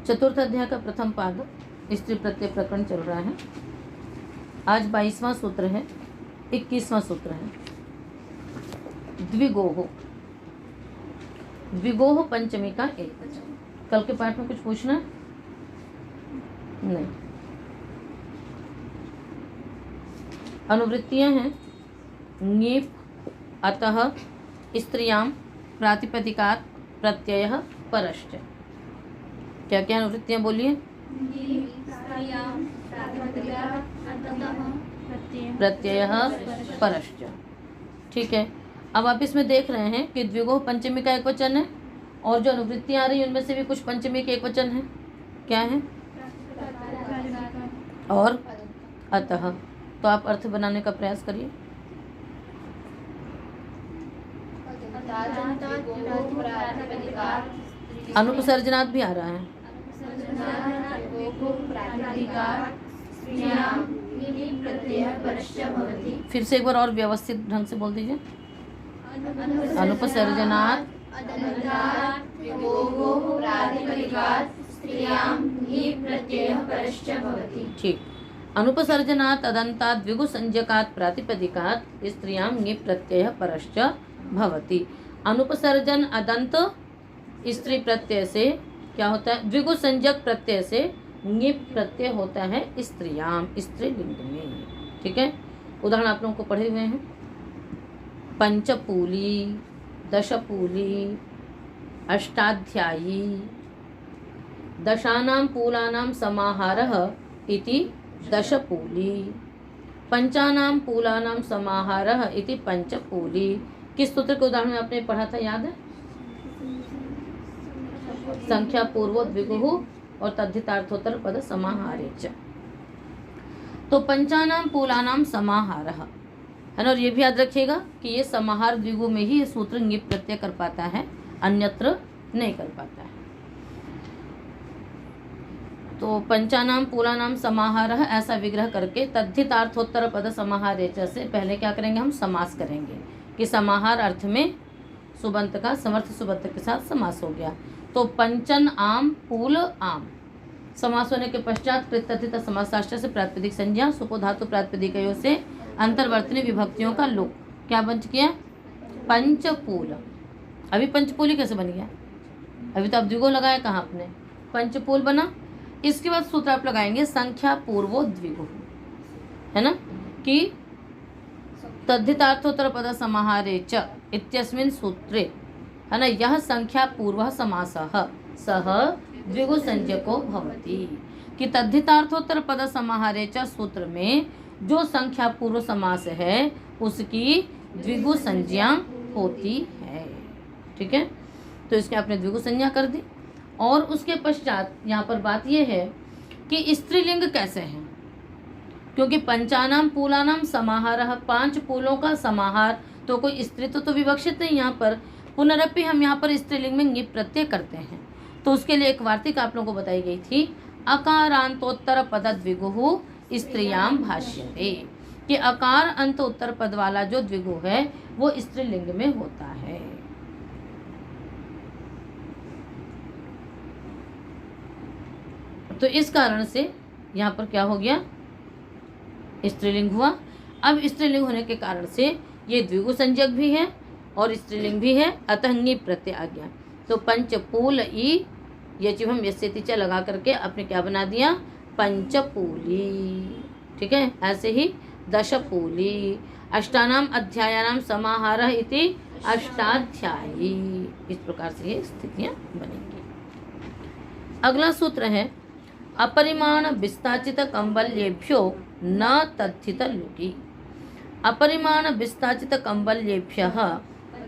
चतुर्थ अध्याय का प्रथम पाद स्त्री प्रत्यय प्रकरण चल रहा है। आज 22वां सूत्र है, 21वां सूत्र है। द्विगोह, द्विगोह पंचमी का एक वचन। कल के पाठ में कुछ पूछना नहीं। अनुवृत्तियां हैं ङीप, अतः, स्त्रियां, प्रातिपदिकात्, प्रत्ययः, परश्च। क्या क्या अनुवृत्तियां बोलिए? प्रत्ययः, परश्च। ठीक है। अब आप इसमें देख रहे हैं कि द्विगोह पंचमी का एक वचन है और जो अनुवृत्तियां आ रही है उनमें से भी कुछ पंचमी के एक वचन है। क्या है? और अतः। तो आप अर्थ बनाने का प्रयास करिए। अनुपसर्जनात् भी आ रहा है। फिर से एक बार और व्यवस्थित ढंग से बोल दीजिए। अनुपसर्जनात्, ठीक। अनुपसर्जनात् अदन्तात् द्विगु संज्ञकात् प्रातिपदिकात् स्त्रियां ङीप् प्रत्ययः परश्च भवति। अनुपसर्जन अदंत स्त्री प्रत्यय से क्या होता है? द्विगु संज्ञक प्रत्यय से ङीप् प्रत्यय होता है स्त्रियां, स्त्रीलिंग में। ठीक है। उदाहरण आप लोगों को पढ़े हुए हैं। पंचपूली, दशपूली, अष्टाध्यायी, दशानां पूलानां समाहारः इति दशपूली, पंचानां पूलानां समाहारः इति पंचपूली। किस सूत्र के उदाहरण में आपने पढ़ा था, याद है? संख्या पूर्व द्विगुः और तद्धितार्थोत्तर पद समाहारे च। तो पंचानां पूलानां समाहारः है ना। और ये भी याद रखिएगा कि ये समाहार द्विगु में ही ये सूत्र ङीप् प्रत्यय कर पाता है, अन्यत्र नहीं कर पाता है। तो पंचानां पूलानां समाहारः ऐसा विग्रह करके तद्धितार्थोत्तर पद समाहारे च से पहले क्या करेंगे? हम समास करेंगे कि समाहार अर्थ में सुबंत का समर्थ सुबंत के साथ समास हो गया। तो पंचन आम पूल आम समास होने के पश्चात कृतथित समासाश्च से प्रातिपदिक संज्ञा सुपो धातु प्रातिपदिकयों से अंतर्वर्तनी विभक्तियों का लोप क्या बन गया? पंचपूल। अभी पंचपूली कैसे बन गया? अभी तो आप द्विगो लगाया कहाँ आपने? पंचपूल बना। इसके बाद सूत्र आप लगाएंगे संख्या पूर्वो द्विगु, है ना, कि तद्धितार्थोत्तर पद समाहारे च इत्यस्मिन् सूत्रे, है ना, यह संख्या पूर्व समासः सह द्विगु संज्ञको भवति। कि तद्धितार्थोत्तर पद समाहारे च सूत्र में जो संख्या पूर्व समास है उसकी द्विगु संज्ञा होती है। ठीक है। तो इसके आपने द्विगु संज्ञा कर दी। और उसके पश्चात यहाँ पर बात यह है कि स्त्रीलिंग कैसे है, क्योंकि पंचानाम पूलानाम समाहारः, 5 पूलों का समाहार, तो कोई स्त्रीत्व तो विवक्षित नहीं यहाँ पर। पुनरपि हम यहाँ पर स्त्रीलिंग में ङीप् प्रत्यय करते हैं। तो उसके लिए एक वार्तिक आप लोगों को बताई गई थी, अकारांतोत्तर पद द्विगुः स्त्रियां भाष्यते, कि अकार अंत उत्तर पद वाला जो द्विगु है वो स्त्रीलिंग में होता है। तो इस कारण से यहाँ पर क्या हो गया? स्त्रीलिंग हुआ। अब स्त्रीलिंग होने के कारण से ये द्विगु संज्ञक भी है और स्त्रीलिंग भी है, अतः ङीप् प्रत्यय आ गया। तो पंचपूल ई यचिभम यस्यति च लगा करके आपने क्या बना दिया? पंचपूली। ठीक है। ऐसे ही दशपूली, अष्टानाम अध्यायानाम समाहारः इति अष्टाध्यायी। इस प्रकार से ये स्थितियां बनेंगी। अगला सूत्र है अपरिमाण विस्ताचित कंबल्येभ्यो न तद्धित लुकि। अपरिमाण विस्ताचित कंबल्येभ्यः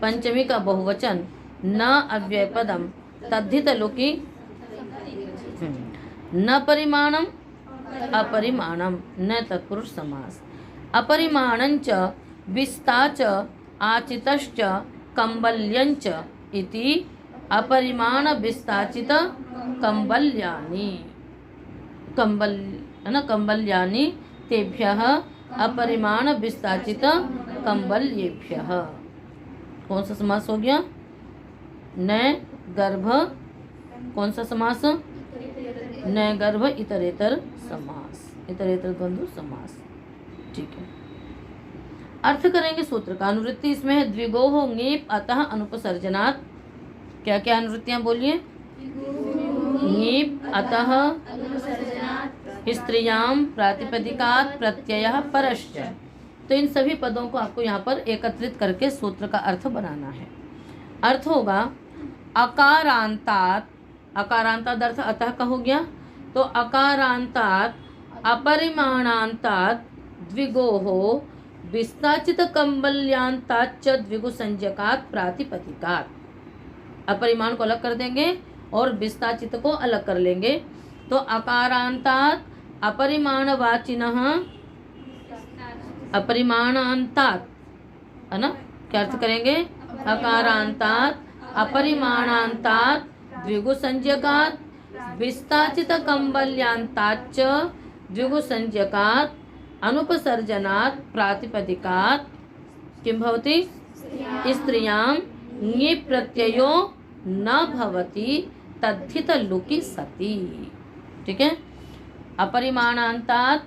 पंचमी का बहुवचन न अव्ययपदम तद्धित लुकि न परिमाणम अपरिमाणम न तत्पुरुष समास। अपरिमाणंच विस्ताच आचितश्च कंबल्यंच इति अपरिमाण विस्ताचित कंबल्यानि, कंबल है ना, कंबल्यानि तेभ्यः अपरिमाण विस्ताचित कंबल्येभ्यः। कौन सा समास हो गया? न गर्भ कौन सा समास? न गर्भ इतरेतर समास, इतरेतर द्वंद्व समास। ठीक है, अर्थ करेंगे सूत्र का। अनुवृत्ति इसमें है द्विगोह ङीप अतः अनुपसर्जनात्। क्या क्या अनुवृत्तियां बोलिए? ङीप अतः, स्त्रियाम, प्रातिपदिकात्, प्रत्ययः, परश्च। तो इन सभी पदों को आपको यहाँ पर एकत्रित करके सूत्र का अर्थ बनाना है। अर्थ होगा अकारांतात, अकारांतात अर्थ अतः का हो गया, तो अकारांतात अपरिमाणांतात द्विगोहो विस्ताचित कंबल्यांताच्च द्विगुसंज्ञकात् प्रातिपदिकात्। अपरिमाण को अलग कर देंगे और विस्ताचित को अलग कर लेंगे। तो अकारांतात अपरिमाणवाचिनः, अपरिमाणांतात, है ना, क्या अर्थ करेंगे? अकारांतात अपरिमाणांतात द्विगुसंज्ञकात् विस्ताचित कंबल्यांताच्च द्विगुसंज्ञकात् अनुपसर्जनात् प्रातिपदिकात् किं भवति? स्त्रियां ङीप् प्रत्ययो न भवति तद्धित लुकि सति। ठीक है, अपरिमाणांतात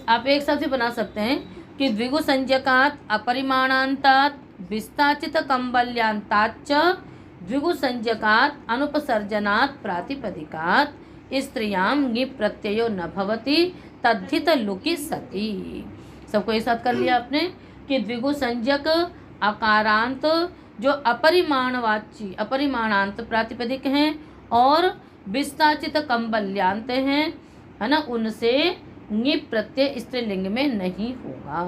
आप एक साथ भी बना सकते हैं कि द्विगुसंज्ञकात् अपरिमाणांतात विस्ताचित कंबल्यांताच्च द्विगुसंज्ञकात् अनुपसर्जनात् प्रातिपदिकात् स्त्रियां ङीप् प्रत्ययो न भवति तद्धित लुकि सति। सबको एक साथ कर लिया आपने कि द्विगुसंज्ञक अकारांत जो अपरिमाणवाची, अपरिमाणांत प्रातिपदिक हैं और विस्ताचित कंबल्यांत हैं, है ना, उनसे ङीप् प्रत्यय स्त्रीलिंग में नहीं होगा।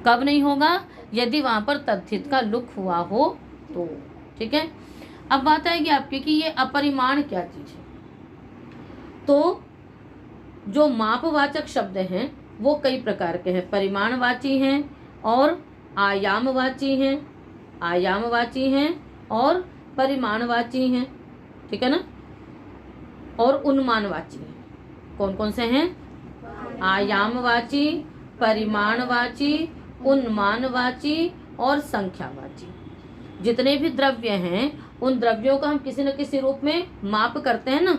कब नहीं होगा? यदि वहां पर तद्धित का लुक हुआ हो तो। ठीक है, अब बात आएगी आपकी कि ये अपरिमाण क्या चीज है। तो जो मापवाचक शब्द हैं वो कई प्रकार के हैं। परिमाणवाची हैं और आयामवाची हैं, आयामवाची हैं और परिमाणवाची हैं। ठीक है ना, और उन्मानवाची हैं। कौन कौन से हैं? आयामवाची, परिमाणवाची, उन्मानवाची और संख्यावाची। जितने भी द्रव्य हैं उन द्रव्यों का हम किसी न किसी रूप में माप करते हैं ना।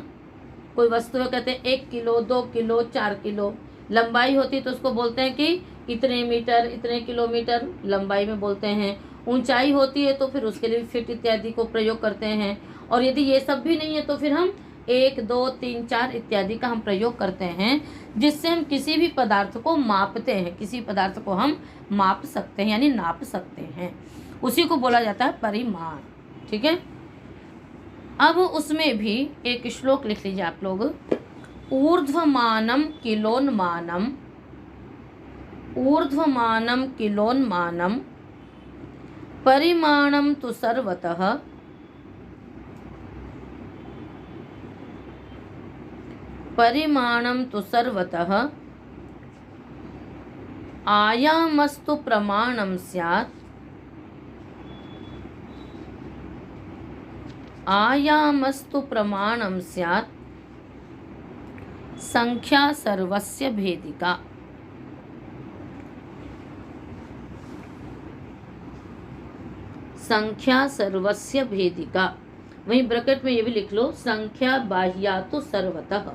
कोई वस्तु है, कहते हैं 1 किलो, 2 किलो, 4 किलो। लंबाई होती है तो उसको बोलते हैं कि इतने मीटर, इतने किलोमीटर लंबाई में बोलते हैं। ऊंचाई होती है तो फिर उसके लिए फीट इत्यादि को प्रयोग करते हैं। और यदि ये सब भी नहीं है तो फिर हम 1, 2, 3, 4 इत्यादि का हम प्रयोग करते हैं, जिससे हम किसी भी पदार्थ को मापते हैं, किसी पदार्थ को हम माप सकते हैं यानी नाप सकते हैं। उसी को बोला जाता है परिमाण। ठीक है, अब उसमें भी एक श्लोक लिख लीजिए आप लोग। ऊर्ध्वमानम किलोन्मानम, ऊर्ध्वमानम किलोन्मानम परिमाणम तु सर्वतः परिमाणम तु सर्वतः आयामस्तु प्रमाणम स्यात्, आयामस्तु प्रमाणम स्यात् संख्या सर्वस्य भेदिका। संख्या सर्वस्य भेदिका। वहीं ब्रैकेट में ये भी लिख लो, संख्या बाह्या तो सर्वतः।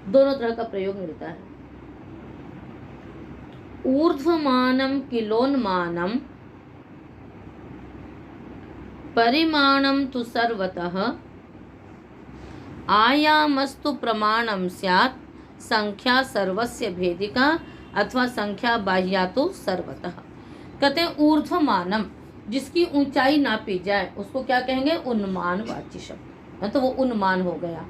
दोनों तरह का प्रयोग मिलता है। ऊर्ध्वमानम किलोन्मानम परिमाणम तु सर्वतः आयामस्तु प्रमाणम स्यात् संख्या सर्वस्य भेदिका अथवा संख्या बाह्या तो सर्वतः। कहते हैं ऊर्ध्वमानम, जिसकी ऊंचाई नापी जाए उसको क्या कहेंगे? उन्मानवाची शब्द, तो वो उन्मान हो गया।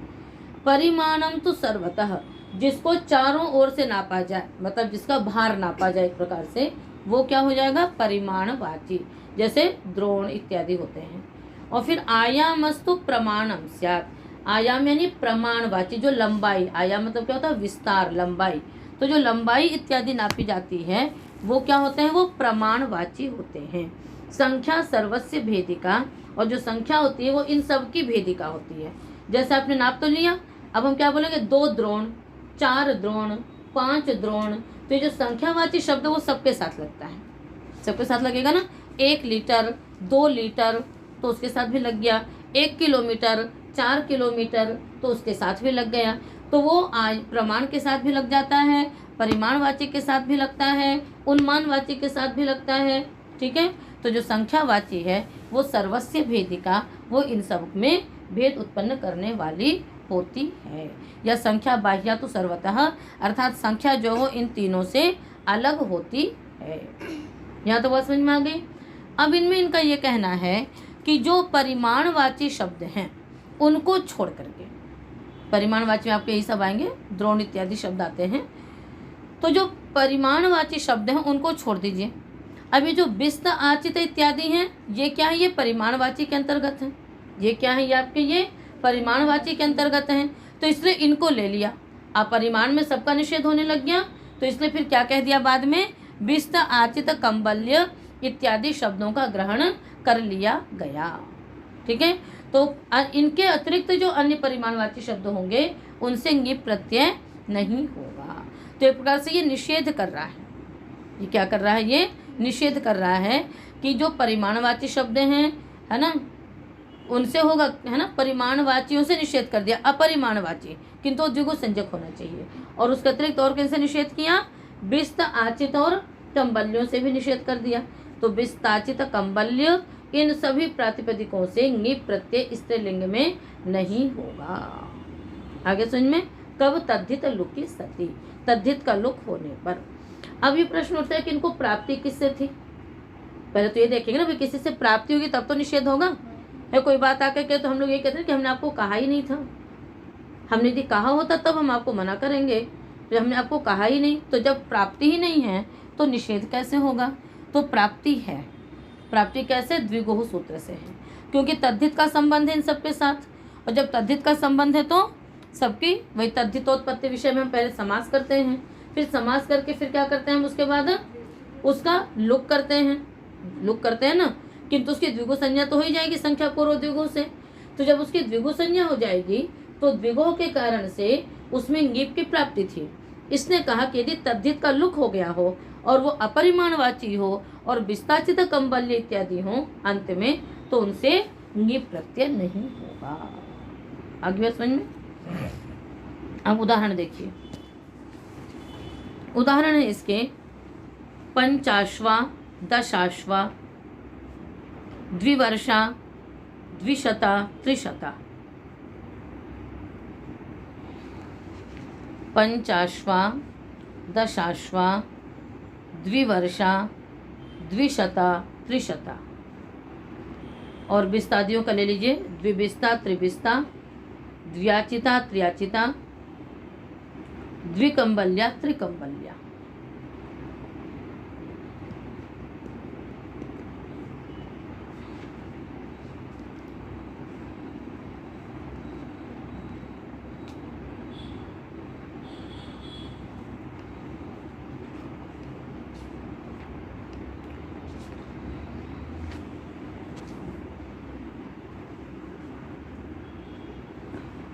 परिमाणम तो सर्वतः, जिसको चारों ओर से नापा जाए, मतलब जिसका भार नापा जाए एक प्रकार से, वो क्या हो जाएगा? परिमाणवाची, जैसे द्रोण इत्यादि होते हैं। और फिर आयामस्तु प्रमाणम स्यात्, आयाम यानी प्रमाणवाची, जो लंबाई, आयाम मतलब क्या होता है? विस्तार, लंबाई। तो जो लंबाई इत्यादि नापी जाती है वो क्या होते हैं? वो प्रमाणवाची होते हैं। संख्या सर्वस्य भेदिका, और जो संख्या होती है वो इन सब की भेदिका होती है। जैसे आपने नाप तो लिया, अब हम क्या बोलेंगे? 2 द्रोण, 4 द्रोण, 5 द्रोण। तो ये जो संख्यावाची शब्द वो सबके साथ लगता है, सबके साथ लगेगा ना। 1 लीटर, 2 लीटर तो उसके साथ भी लग गया। 1 किलोमीटर, 4 किलोमीटर, तो उसके साथ भी लग गया। तो वो प्रमाण के साथ भी लग जाता है, परिमाणवाची के साथ भी लगता है, उन्मानवाची के साथ भी लगता है। ठीक है, तो जो संख्यावाची है वो सर्वस्य भेदिका, वो इन सब में भेद उत्पन्न करने वाली होती है। या संख्या बाह्या तो सर्वतः, अर्थात संख्या जो हो इन तीनों से अलग होती है। यहाँ तो बात समझ में आ गई। अब इनमें इनका ये कहना है कि जो परिमाणवाची शब्द हैं उनको छोड़ करके, परिमाणवाची में आपके यही सब आएंगे, द्रोण इत्यादि शब्द आते हैं, तो जो परिमाणवाची शब्द हैं उनको छोड़ दीजिए। अब ये जो बिस्त आचित इत्यादि हैं, ये क्या है? ये परिमाणवाची के अंतर्गत हैं। ये क्या है? ये आपके ये परिमाणवाची के अंतर्गत हैं, तो इसलिए इनको ले लिया। अब परिमाण में सबका निषेध होने लग गया, तो इसलिए फिर क्या कह दिया बाद में? बिस्त आचित कंबल्य इत्यादि शब्दों का ग्रहण कर लिया गया। ठीक है, तो इनके अतिरिक्त जो अन्य परिमाणवाची शब्द होंगे उनसे ङिप प्रत्यय नहीं होगा। तो एक प्रकार से ये निषेध कर रहा है। ये क्या कर रहा है? ये निषेध कर रहा है कि जो परिमाणवाची शब्द हैं, है ना, उनसे होगा, है ना, परिमाणवाचियों से निषेध कर दिया, अपरिमाणवाची, किंतु द्विगु संज्ञक होना चाहिए। और उसके अतिरिक्त और किन से निषेध किया? बिस्त आचित और कंबल्यों से भी निषेध कर दिया। तो बिस्ताचित कंबल्य इन सभी प्रातिपदिकों से ङिप प्रत्यय स्त्रीलिंग में नहीं होगा। आगे समझ में? कब? तद्धित लुकी सती, तद्धित का लुक होने पर। अब ये प्रश्न उठता है कि इनको प्राप्ति किससे थी? पहले तो ये देखेंगे ना, भाई किसी से प्राप्ति होगी तब तो निषेध होगा। है कोई बात आके कहे तो हम लोग ये कहते हैं कि हमने आपको कहा ही नहीं था। हमने यदि कहा होता तब हम आपको मना करेंगे, तो हमने आपको कहा ही नहीं, तो जब प्राप्ति ही नहीं है तो निषेध कैसे होगा? तो प्राप्ति है। प्राप्ति कैसे? द्विगुह सूत्र से है, क्योंकि तद्धित का संबंध है इन सबके साथ, और जब तद्धित का संबंध है तो सबकी वही तद्धितोत्पत्ति विषय में हम पहले समास करते हैं, फिर समास करके फिर क्या करते हैं हम? उसके बाद उसका लुक करते हैं, लुक करते हैं ना, किंतु उसकी द्विगु संज्ञा तो हो ही जाएगी संख्या पूर्व द्विगु से। तो जब उसकी द्विगु संज्ञा हो जाएगी तो द्विगुह के कारण से उसमें ङिप की प्राप्ति थी। इसने कहा कि यदि तद्धित का लुक हो गया हो और वो अपरिमाणवाची हो और विस्ताचित कंबल्य इत्यादि हो अंत में, तो उनसे ङिप प्रत्यय नहीं होगा। आगे बात समझ में? अब उदाहरण देखिए। उदाहरण है इसके पंचाश्वा, दशाश्वा, द्विवर्षा, द्विशता, त्रिशता। पंचाश्वा, दशाश्वा, द्विवर्षा, द्विशता, त्रिशता। और बिस्तादियों का ले लीजिए, द्विबिस्ता, त्रिबिस्ता, द्व्याचिता, त्रियाचिता, द्विकंबल्या, त्रिकंबल्या।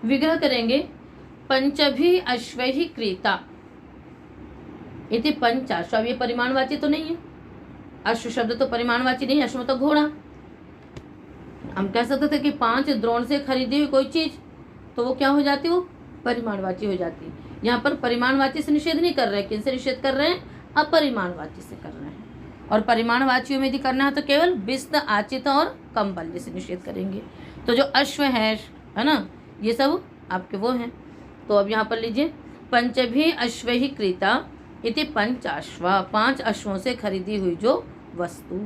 विग्रह करेंगे। पंचभी अश्वही क्रीता इति पंचाश्व। अब ये परिमाणवाची तो नहीं है, अश्व शब्द तो परिमाणवाची नहीं है, अश्व तो घोड़ा। हम कह सकते थे कि 5 द्रोण से खरीदी हुई कोई चीज, तो वो क्या हो जाती है? वो परिमाणवाची हो जाती है। यहाँ पर परिमाणवाची से निषेध नहीं कर रहे, किन से निषेध कर रहे हैं? अपरिमाणवाची से कर रहे हैं। और परिमाणवाचियों में यदि करना है तो केवल बिस्त, आचित और कंबल्य से निषेध करेंगे। तो जो अश्व है ना, ये सब आपके वो हैं। तो अब यहाँ पर लीजिए, पंचभी अश्वही क्रीता इति पंचाश्वा, 5 अश्वों से खरीदी हुई जो वस्तु।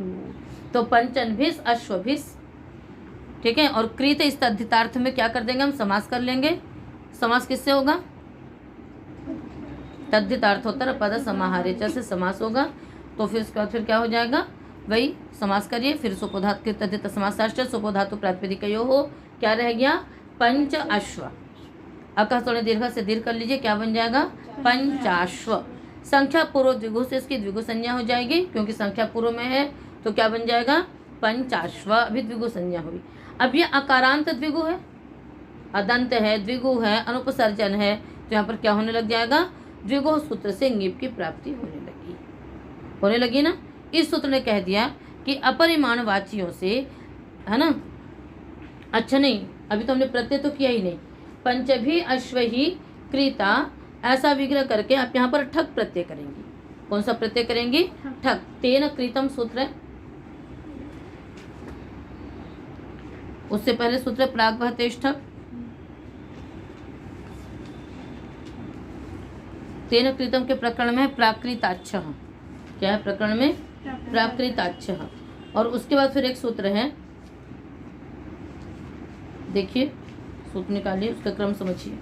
तो पंचनभिस अश्वभिस, ठीक है। और क्रीत इस तद्धितार्थ में क्या कर देंगे हम? समास कर लेंगे। समास किससे होगा? तद्धितार्थोत्तर पद समाहारे च से समास होगा। तो फिर उसके बाद फिर क्या हो जाएगा? वही समास करिए, फिर सुपोधातु तद्धित समासाश्च सुपोधातु प्रातिपदिकयोः हो, क्या रह गया? पंच अश्व। अकः थोड़े दीर्घ से दीर्घ कर लीजिए, क्या बन जाएगा? पंचाश्व। संख्या पूर्व द्विगु से इसकी द्विगु संज्ञा हो जाएगी, क्योंकि संख्या पूर्व में है, तो क्या बन जाएगा? पंचाश्व। अभी द्विगु संज्ञा हुई। अब ये अकारांत द्विगु है, अदंत है, द्विगु है, अनुपसर्जन है, तो यहाँ पर क्या होने लग जाएगा? द्विगु सूत्र से ङिप की प्राप्ति होने लगी ना। इस सूत्र ने कह दिया कि अपरिमाणवाचियों से, है ना, अच्छा नहीं, अभी तो हमने प्रत्यय तो किया ही नहीं। पंचभी अश्व ही क्रीता, ऐसा विग्रह करके आप यहाँ पर ठक प्रत्यय करेंगी। कौन सा प्रत्यय करेंगी? ठक। तेन कृतम सूत्र है, उससे पहले सूत्र प्राग्वहतेष्ठ ठक। तेन कृतम के प्रकरण में प्राकृताच्छ, क्या है प्रकरण में? प्राकृताच्छ। और उसके बाद फिर एक सूत्र है, देखिए सूत्र निकालिए, उसका क्रम समझिए।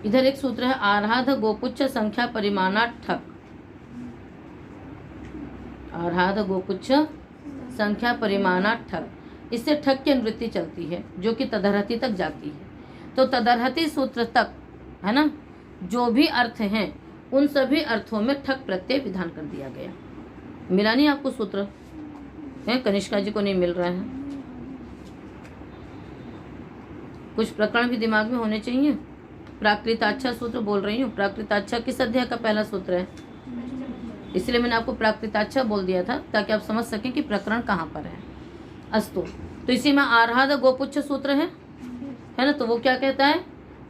इधर एक सूत्र है आराध गोपुच्छ संख्या परिमाणात् ठक। आराध गोपुच्छ संख्या परिमाणात् ठक, इससे ठक की अनुवृत्ति चलती है जो कि तदर्हति तक जाती है। तो तदर्हति सूत्र तक है ना, जो भी अर्थ हैं उन सभी अर्थों में ठक प्रत्यय विधान कर दिया गया। मिला नहीं आपको सूत्र? है कनिष्का जी को नहीं मिल रहा है? कुछ प्रकरण भी दिमाग में होने चाहिए। प्राकृताच्छ सूत्र बोल रही हूँ। प्राकृताच्छ किस अध्याय का पहला सूत्र है? इसलिए मैंने आपको प्राकृताच्छ बोल दिया था ताकि आप समझ सकें कि प्रकरण कहाँ पर है। अस्तु, तो इसी में आर्हाद गोपुच्छ सूत्र है ना, तो वो क्या कहता है?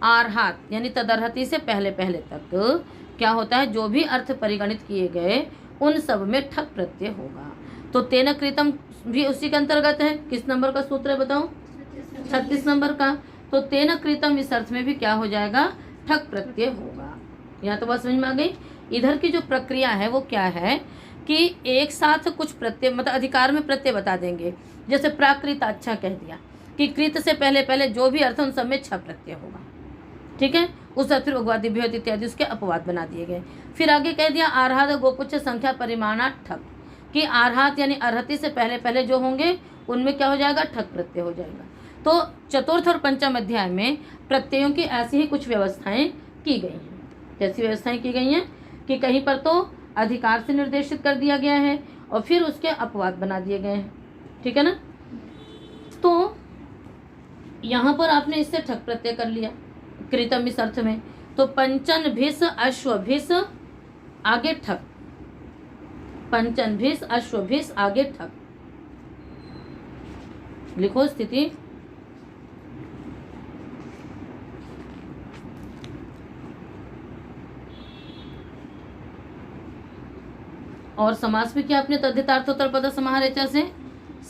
आर्हात यानी तदर्हति से पहले पहले तक क्या होता है, जो भी अर्थ परिगणित किए गए उन सब में ठक प्रत्यय होगा। तो तेन कृतम भी उसी के अंतर्गत है। किस नंबर का सूत्र है बताओ? 36 नंबर का। तो तेन कृतम इस अर्थ में भी क्या हो जाएगा? ठक प्रत्यय होगा। यहाँ तो बात समझ में आ गई। इधर की जो प्रक्रिया है वो क्या है कि एक साथ कुछ प्रत्यय मतलब अधिकार में प्रत्यय बता देंगे। जैसे प्राकृताच्छ कह दिया कि कृत से पहले पहले जो भी अर्थ उन सब में छ प्रत्यय होगा, ठीक है। उस अर्थ फिर उग्वादि भ्योत इत्यादि उसके अपवाद बना दिए गए। फिर आगे कह दिया आर्हात गोपुच्छ संख्या परिमाणात् ठक, कि आर्हात यानी अर्हति से पहले पहले जो होंगे उनमें क्या हो जाएगा? ठक प्रत्यय हो जाएगा। तो चतुर्थ और पंचम अध्याय में प्रत्ययों की ऐसी ही कुछ व्यवस्थाएं की गई हैं। कैसी व्यवस्थाएं की गई हैं कि कहीं पर तो अधिकार से निर्देशित कर दिया गया है और फिर उसके अपवाद बना दिए गए हैं, ठीक है ना। तो यहाँ पर आपने इससे ठक प्रत्यय कर लिया कृतम इस अर्थ में। तो पंचन भिस अश्व भिस आगे ठक, पंचन भिस अश्व भिस आगे ठक। लिखो स्थिति। और समास भी किया आपने तद्धितार्थोत्तर पद समाहारेचा से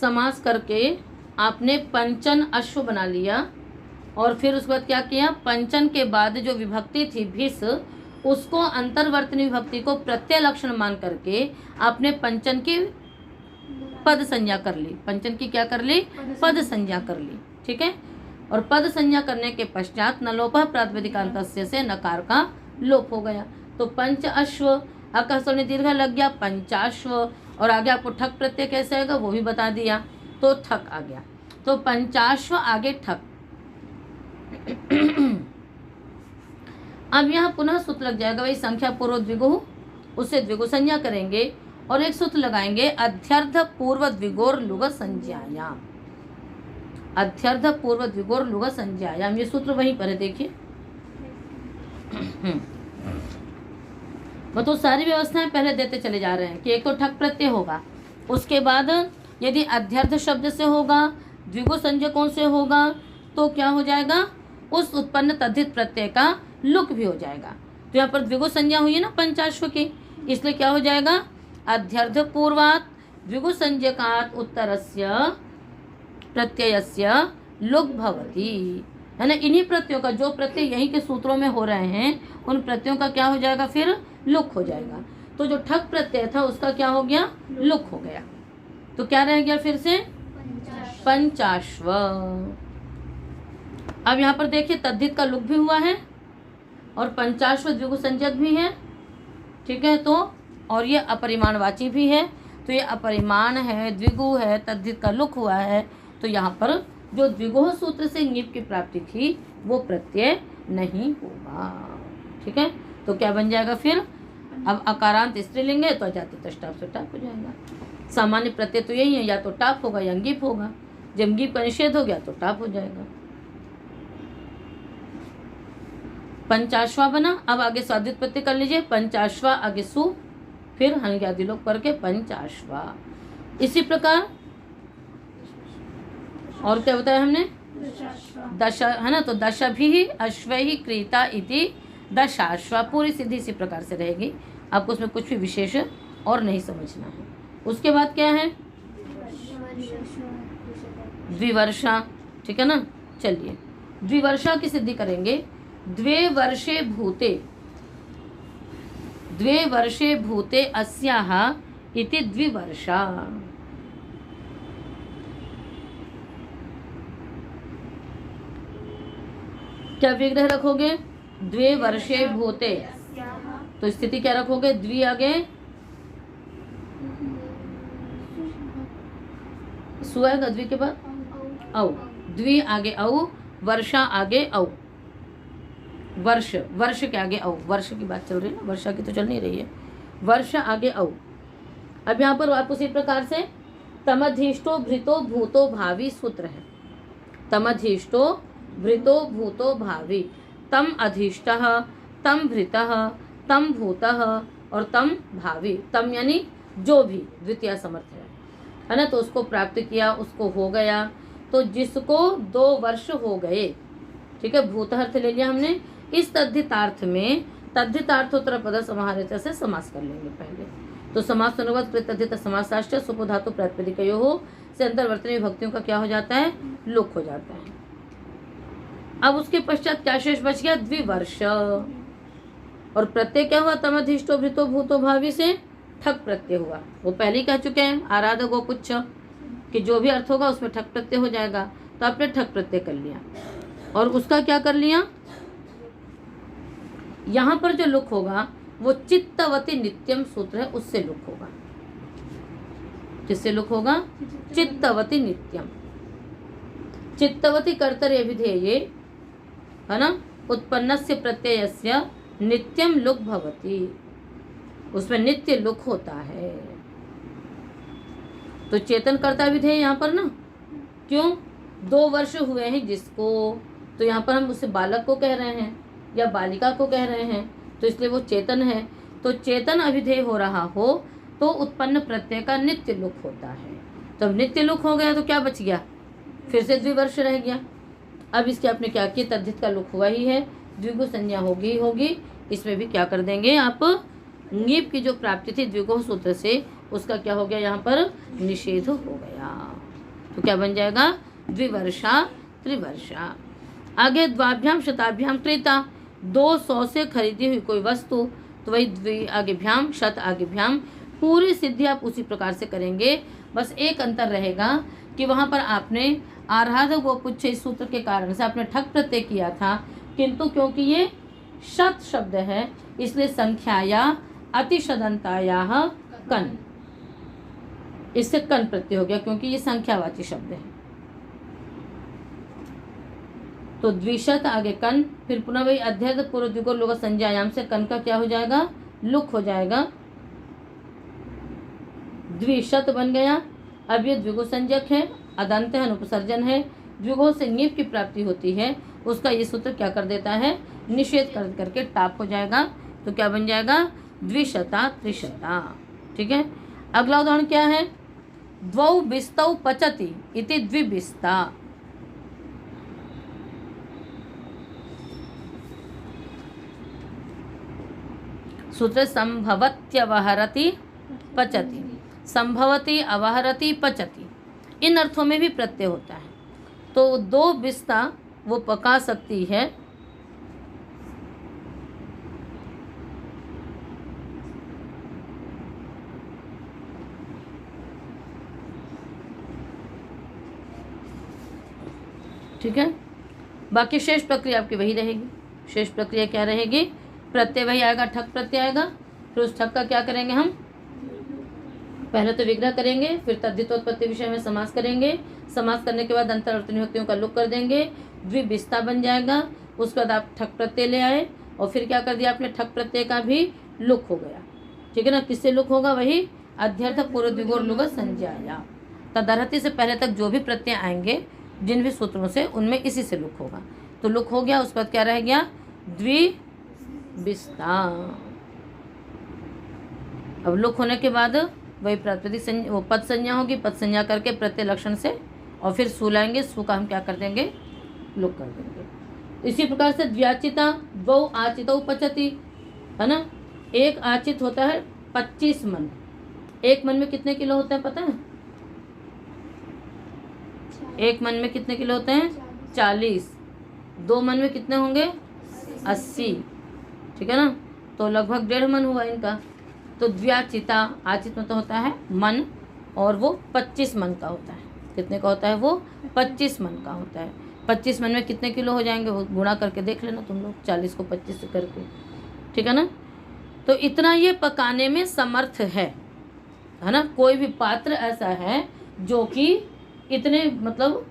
समास करके आपने पंचन अश्व बना लिया। और फिर उसके बाद क्या किया? पंचन के बाद जो विभक्ति थी भिस, उसको अंतर्वर्तनी विभक्ति को प्रत्यय लक्षण मान करके आपने पंचन की पद संज्ञा कर ली। पंचन की क्या कर ली? पद संज्ञा कर ली, ठीक है। और पद संज्ञा करने के पश्चात नलोपः प्रातिपदिकान्तस्य से नकार का लोप हो गया। तो पंच अश्व अकस्मण दीर्घ लग गया, पंचाश्व। और आगे आपको ठक प्रत्यय कैसे आएगा वो भी बता दिया, तो ठक आ गया। तो पंचाश्व आगे ठक। अब यहाँ पुनः सूत्र लग जाएगा, वही संख्या पूर्व द्विगु, उससे द्विगु संज्ञा करेंगे और एक सूत्र लगाएंगे अध्यर्थ पूर्व द्विगोर लुग संज्ञायाम। अध्यर्थ पूर्व द्विगोर लुग संज्ञायाम, ये सूत्र वहीं पर है, देखिए। वो तो सारी व्यवस्थाएं पहले देते चले जा रहे हैं कि एक तो ठक प्रत्यय होगा, उसके बाद यदि अध्यर्थ शब्द से होगा, द्विगु संज्ञकों से होगा, तो क्या हो जाएगा? उस उत्पन्न तद्धित प्रत्यय का लुक भी हो जाएगा। तो यहाँ पर द्विगु संज्ञा हुई है ना पंचाश्व की, इसलिए क्या हो जाएगा? अध्यर्थ पूर्वात् द्विगु संज्ञकात् उत्तरस्य प्रत्ययस्य लुक भवति, है ना। इन्हीं प्रत्ययों का, जो प्रत्यय यहीं के सूत्रों में हो रहे हैं, उन प्रत्ययों का क्या हो जाएगा? फिर लुक हो जाएगा। तो जो ठक प्रत्यय था उसका क्या हो गया? लुक हो गया। तो क्या रह गया फिर से? पंचाश्व। अब यहाँ पर देखिए तद्धित का लुक भी हुआ है और पंचाश्व द्विगु संज्ञक भी है, ठीक है। तो और ये अपरिमाणवाची भी है, तो ये अपरिमाण है, द्विगु है, तद्धित का लुक हुआ है। तो यहाँ पर जो द्विगुह सूत्र से ङीप की प्राप्ति थी वो प्रत्यय नहीं होगा, ठीक है। तो क्या बन जाएगा फिर? अब अकारांत स्त्रीलिंग है तो अजाति तष्टाप से टाप हो जाएगा। सामान्य प्रत्यय तो यही है, या तो टाप होगा या ङीप होगा। जब ङीप का निषेध हो गया तो टाप हो जाएगा। पंचाश्वा बना। अब आगे स्वादित प्रत्यय कर लीजिए। पंचाश्वा आगे सु, फिर हन आदि लोग पढ़ के पंचाश्वा। इसी प्रकार और क्या बताया हमने, दश है ना, तो दशभिः अश्वैः क्रीता इति दशाश्वा। पूरी सिद्धि इसी प्रकार से रहेगी, आपको उसमें कुछ भी विशेष और नहीं समझना है। उसके बाद क्या है, द्विवर्षा, ठीक है ना। चलिए द्विवर्षा की सिद्धि करेंगे। द्वे वर्षे भूते अस्याः इति द्विवर्षा। क्या विग्रह रखोगे, द्वे वर्षे भूते, तो स्थिति क्या रखोगे, द्वि आगे सु आएगा, द्वि के बाद औ, द्वि आगे औ, वर्षा आगे औ, वर्ष, वर्ष के आगे औ, वर्ष की बात चल रही है ना, वर्षा की तो चल नहीं रही है, वर्ष आगे औ। अब यहाँ पर आप उसी प्रकार से तमधिष्ठो भृतो भूतो भावी सूत्र है। तमधिष्ठो भृतो भूतो भावी, तम अधिष्ठः, तम भृतः, तम भूतः और तम भावी। तम यानी जो भी द्वितीय समर्थ है ना, तो उसको प्राप्त किया, उसको हो गया, तो जिसको 2 वर्ष हो गए, ठीक है, भूत अर्थ ले लिया हमने। इस तद्धितार्थ में तद्धितार्थोत्तर पद समाहारस्य से समास कर लेंगे पहले। तो समास अनुवाद तद्धित समासाश्च सुपधातु प्रातिपदिकयोः से अंतर्वर्तनीय विभक्तियों का क्या हो जाता है, लोप हो जाता है। अब उसके पश्चात क्या शेष बच गया, द्विवर्ष, और प्रत्यय क्या हुआ, तमधिष्ठो भृतो भूतो भावी से ठक प्रत्यय हुआ। वो पहले ही कह चुके हैं आराध गोपुच्छ कि जो भी अर्थ होगा उसमें ठक प्रत्यय हो जाएगा, तो आपने ठक प्रत्यय कर लिया और उसका क्या कर लिया, यहाँ पर जो लुक होगा वो चित्तवती नित्यम सूत्र है, उससे लुक होगा। किससे लुक होगा, चित्तवती नित्यम। चित्तवती कर्तरि अभिधेये है ना, उत्पन्नस्य प्रत्ययस्य नित्यम लुक भवति, उसमें नित्य लुक होता है। तो चेतन कर्ता विधेय यहाँ पर ना, क्यों, 2 वर्ष हुए हैं जिसको, तो यहाँ पर हम उसे बालक को कह रहे हैं या बालिका को कह रहे हैं, तो इसलिए वो चेतन है। तो चेतन अभिधेय हो रहा हो तो उत्पन्न प्रत्यय का नित्य लुक होता है। तो अब नित्य लुक हो गया तो क्या बच गया, फिर से द्विवर्ष रह गया। अब इसके आपने क्या किया, तद्धित का लुक हुआ ही है, द्विगु संज्ञा होगी होगी, इसमें भी क्या कर देंगे आप, ङीप की जो प्राप्ति थी द्विगु सूत्र से, उसका क्या हो गया, यहाँ पर निषेध हो गया। तो क्या बन जाएगा, द्विवर्षा त्रिवर्षा। आगे द्वाभ्याम शताभ्याम क्रेता, 200 से खरीदी हुई कोई वस्तु, तो वही द्वि आगे भ्याम, शत आगे भ्याम। पूरी सिद्धि आप उसी प्रकार से करेंगे, बस एक अंतर रहेगा कि वहाँ पर आपने आराध गोपुच्छ इस सूत्र के कारण से आपने ठक प्रत्यय किया था, किंतु क्योंकि ये शत शब्द है इसलिए संख्याया अतिशदंताया कन, इससे कन प्रत्यय हो गया क्योंकि ये संख्यावाची शब्द है। तो द्विशत आगे कन, फिर पुनः वही अध्यर्थ पूर्व द्विगु लोग संज्ञायाम से कन का क्या हो जाएगा, लुक हो जाएगा, द्विशत बन गया। अब ये द्विगु संज्ञक है, अदंत है, अनुपसर्जन है, द्विगु से ङीप की प्राप्ति होती है, उसका ये सूत्र क्या कर देता है, निषेध कर करके टाप हो जाएगा। तो क्या बन जाएगा, द्विशता त्रिशता। ठीक है, अगला उदाहरण क्या है, द्वौ बिस्तौ पचति इति द्विबिस्ता। सूत्र संभवत्यवहरति पचति, संभवति अवहरति पचति, इन अर्थों में भी प्रत्यय होता है। तो 2 बिस्ता वो पका सकती है, ठीक है। बाकी शेष प्रक्रिया आपकी वही रहेगी। शेष प्रक्रिया क्या रहेगी, प्रत्यय वही आएगा, ठक प्रत्यय आएगा, फिर उस ठक का क्या करेंगे हम, पहले तो विग्रह करेंगे, फिर तद्धितोत्पत्ति विषय में समास करेंगे, समास करने के बाद अंतर्वर्तनी विभक्तियों का लुक कर देंगे, द्विबिस्ता बन जाएगा। उसके बाद आप ठक प्रत्यय ले आए और फिर क्या कर दिया आपने, ठक प्रत्यय का भी लुक हो गया। ठीक है ना, किससे लुक होगा, वही अध्यर्थ पूर्व द्विगु लुक संज्ञाया। तदर्हति से पहले तक जो भी प्रत्यय आएंगे जिन भी सूत्रों से, उनमें इसी से लुक होगा। तो लुक हो गया, उसके बाद क्या रह गया, द्विबिस्ता। अब लुक होने के बाद वही प्रातिपदिक संज्ञा, वो पद संज्ञा होगी, पद संज्ञा करके प्रत्यय लक्षण से और फिर सु लाएंगे, सु का हम क्या कर देंगे, लुक कर देंगे। इसी प्रकार से द्व्याचिता द्वौ आचितौ पचति, है ना। एक आचित होता है 25 मन। एक मन में कितने किलो होते हैं पता है? एक मन में कितने किलो होते हैं? 40। 2 मन में कितने होंगे? 80, ठीक है ना। तो लगभग 1.5 मन हुआ इनका। तो द्व्याचिता, आचित मतलब होता है मन, और वो 25 मन का होता है। कितने का होता है वो? 25 मन का होता है। 25 मन में कितने किलो हो जाएंगे वो गुणा करके देख लेना तुम लोग, 40 को 25 से करके, ठीक है ना। तो इतना ये पकाने में समर्थ है ना। कोई भी पात्र ऐसा है जो कि इतने, मतलब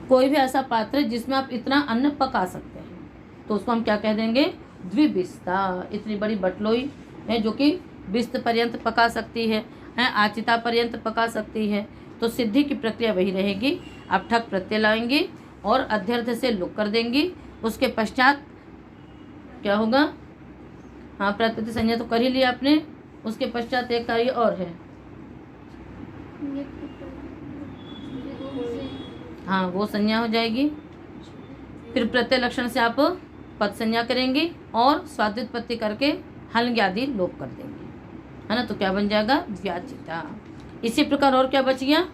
कोई भी ऐसा पात्र है जिसमें आप इतना अन्न पका सकते हैं, तो उसको हम क्या कह देंगे? द्विबिस्ता। इतनी बड़ी बटलोई है जो कि बिस्त पर्यंत पका सकती है, आचिता पर्यंत पका सकती है। तो सिद्धि की प्रक्रिया वही रहेगी। आप ठक प्रत्यय लाएंगी और अध्यर्थ से लुक कर देंगी। उसके पश्चात क्या होगा? हाँ, प्रातिपदिक संज्ञा तो कर ही लिया आपने। उसके पश्चात एक कार्य और है, हाँ, वो संज्ञा हो जाएगी। फिर प्रत्यय लक्षण से आप पद संज्ञा करेंगे और स्वाद्युत्पत्ति करके हल्ंग आदि लोप कर देंगे, है ना। तो क्या बन जाएगा? द्व्याचिता। इसी प्रकार और क्या बच गया?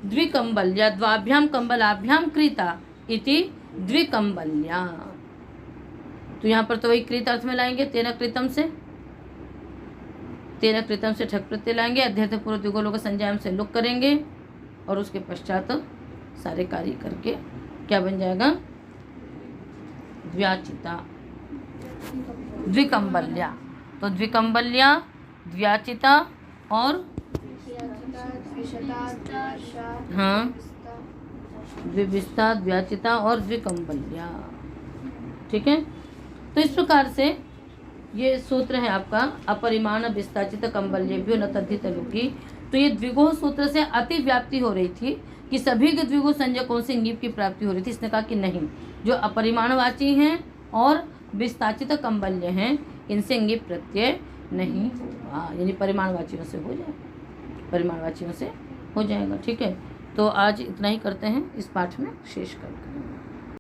द्विकंबल्या, द्वाभ्याम कंबलाभ्याम कृता इति द्विकंबल्या। तो यहाँ पर तो वही कृत अर्थ में लाएंगे, तेन कृतम से, तेन कृतम से ठक प्रत्यय लाएंगे, अध्यर्थ पूर्व द्विगोलों का संज्ञा से लुक करेंगे और उसके पश्चात सारे कार्य करके क्या बन जाएगा? द्व्याचिता, द्विकंबल्या। तो द्विकंबल्या, द्व्याचिता और हाँ, द्विबिस्ता, द्व्याचिता और द्विकंबल्या, ठीक है। तो इस प्रकार से ये सूत्र है आपका अपरिमाण विस्ताचित कंबल्येभ्यो न तद्धित लुकी। तो ये द्विगुह सूत्र से अति व्याप्ति हो रही थी कि सभी के द्विगुह संज्ञकों से इंगिप की प्राप्ति हो रही थी। इसने कहा कि नहीं, जो अपरिमाणवाची हैं और विस्ताचित कंबल्य हैं इनसे इंगिप प्रत्यय नहीं होगा, यानी परिमाणवाचियों से हो जाएगा, परिमाणवाचियों से हो जाएगा, ठीक है। तो आज इतना ही करते हैं, इस पाठ में शेष करते हैं।